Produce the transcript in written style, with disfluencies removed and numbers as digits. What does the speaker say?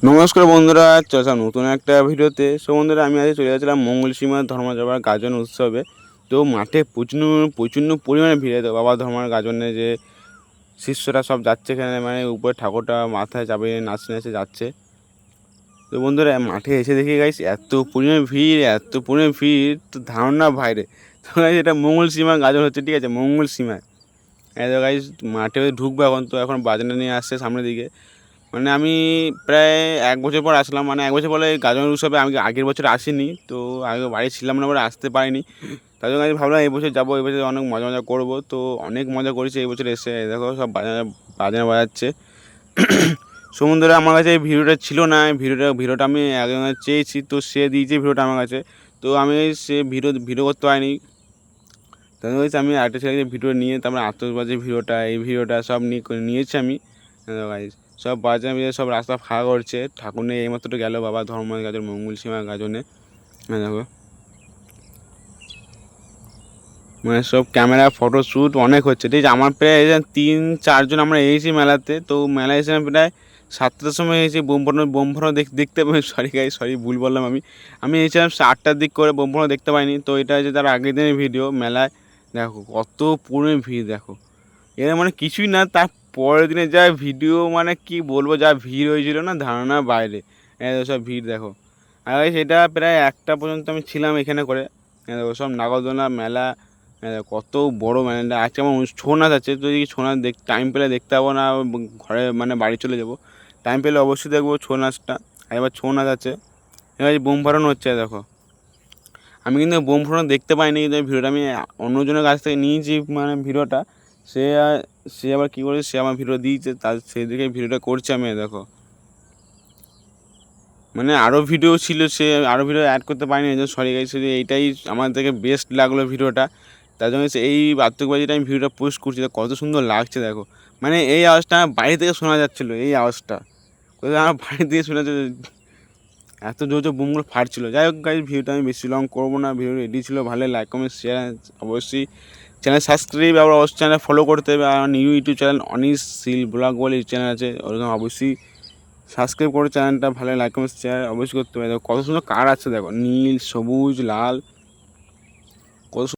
নমস্কার বন্ধুরা, চলছে নতুন একটা ভিডিওতে। বন্ধুরা, আমি আজ চলে গেছিলাম মঙ্গলসীমা ধর্মযাবার গাজন উৎসবে। তো মাঠে প্রচুর প্রচণ্ড পরিমাণে ভিড়। তো বাবা ধর্মার গাজনে যে শিষ্যরা সব যাচ্ছে এখানে, মানে উপরে ঠাকুরটা মাথায় চাপিয়ে নাচতে নাচতে যাচ্ছে। তো বন্ধুরা, মাঠে এসে দেখে গাইস এত পরিমাণে ভিড় তো ধারণা বাইরে। তো গাইস এটা মঙ্গলসীমা গাজন হচ্ছে, ঠিক আছে, মঙ্গলসীমায়। এই তো গাইস মাঠে ঢুকবো এখন। তো এখন বাজনা নিয়ে আসছে সামনের দিকে। মানে আমি প্রায় 1 বছর পর আসলাম, মানে 1 বছর বলে গাজন উৎসবে আমি আগের বছর আসিনি। তো আগে বাড়ি ছিলাম না বলে আসতে পারিনি। তার জন্য আমি ভাবলাম এই বছর যাবো, এই বছর অনেক মজা করবো। তো অনেক মজা করেছি এই বছর এসে। দেখো সব বাজনা বাজাচ্ছে। সমুদ্রে আমার কাছে এই ভিডিওটা ছিল না। ভিডিওটা আমি একজনের চেয়েছি, তো সে দিয়েছে ভিডিওটা আমার কাছে। তো আমি সে ভিডিও করতে পারিনি। তাই হয়েছে আমি আরেকটা ছেলেকে ভিডিও নিয়ে তারপরে আতশবাজি ভিডিওটা সব নিয়েছি আমি। গাইজ সব বাজনা মিলে সব রাস্তা ফাঁকা করছে। ঠাকুর নিয়ে এইমাত্র গেল বাবা ধর্মের গাজন মঙ্গলসীমা গাজনে। দেখো মানে সব ক্যামেরা ফটোশ্যুট অনেক হচ্ছে, ঠিক আছে। আমার প্রায় 3-4 জন আমরা এসেছি মেলাতে। তো মেলায় এসে প্রায় 7টার সময় এসেছি। বোম ফাটানো দেখতে পাই, সরি ভুল বললাম। আমি এসেছিলাম 8টার দিক করে, বোম ফাটানো দেখতে পাইনি। তো এটা হচ্ছে তার আগের দিনের ভিডিও মেলায়। দেখো কত পুরনো ভিড় দেখো। এরা মানে কিছুই না, তার পরের দিনে যা ভিডিও, মানে কি বলবো, যা ভিড় হয়েছিল না ধারণার বাইরে। এত সব ভিড় দেখো। আর সেটা প্রায় 1টা পর্যন্ত আমি ছিলাম এখানে করে। দেখো সব নাগরদোলনা মেলা। কত বড় মেলাটা। আজকে আমার ছৌ নাচ আছে। তো এই ছৌ নাচ টাইম পেলে দেখতে পাবো না, ঘরে মানে বাড়ি চলে যাব। টাইম পেলে অবশ্যই দেখবো ছৌ নাচটা। আর এবার ছৌ নাচ আছে, এবার বোম ফাটানো হচ্ছে দেখো। আমি কিন্তু বোম ফাটানো দেখতে পাইনি, কিন্তু ভিডিওটা আমি অন্যজনের কাছ থেকে নিয়েছি, মানে ভিডিওটা। সে সে আবার কী করেছে, সে আমার ভিডিও দিয়েছে, তার সেই দিকে ভিডিওটা করছে আমি। দেখো মানে আরও ভিডিও ছিল, সে আরও ভিডিও অ্যাড করতে পারিনি, এই জন্য সরি গাইস। শুধু এইটাই আমার থেকে বেস্ট লাগলো ভিডিওটা। তার জন্য এই আতশবাজিটা আমি ভিডিওটা পোস্ট করছি। কত সুন্দর লাগছে দেখো। মানে এই আওয়াজটা আমার বাড়ি থেকে শোনা যাচ্ছিলো, এই আওয়াজটা কোথাও আমার বাড়ি থেকে শোনা যাচ্ছে। এত জোর জোর বুমগুলো ফাটছিল। যাই হোক গাইস, ভিডিওটা আমি বেশি লং করবো না। ভিডিও রেডি ছিল, ভালো লাইক কমেন্ট শেয়ার অবশ্যই। চ্যানেল সাবস্ক্রাইব, আবার অবশ্যই চ্যানেল ফলো করতে হবে। আর new YouTube channel Anish Sil blog বলে চ্যানেল আছে, ওরকম অবশ্যই সাবস্ক্রাইব করে চ্যানেলটা ভালো লাইক কমেন্ট শেয়ার অবশ্যই করতে হবে। দেখো কত সুন্দর কালার আছে দেখো, নীল সবুজ লাল।